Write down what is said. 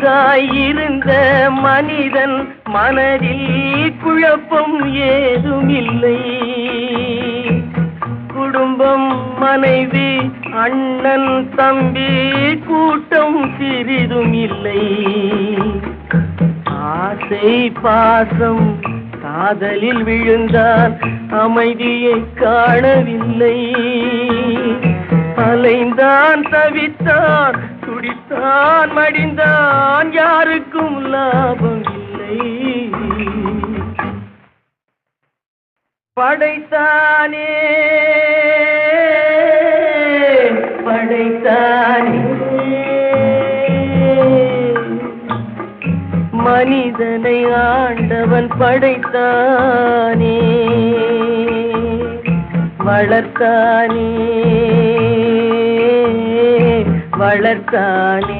ஒழுங்காயிருந்த மனிதன் மனதில் குழப்பம் ஏதுமில்லை. குடும்பம், மனைவி, அண்ணன், தம்பி, கூட்டம் சிறிதும் இல்லை. ஆசை பாசம் காதலில் விழுந்தான், அமைதியை காணவில்லை. அலைந்தான், தவித்தான், துடித்தான், மடிந்தான், யாருக்கும் லாபம் இல்லை. படைத்தானே படைத்தானே மனிதனை ஆண்டவன் படைத்தானே, வளர்த்தானே வளர்த்தானே.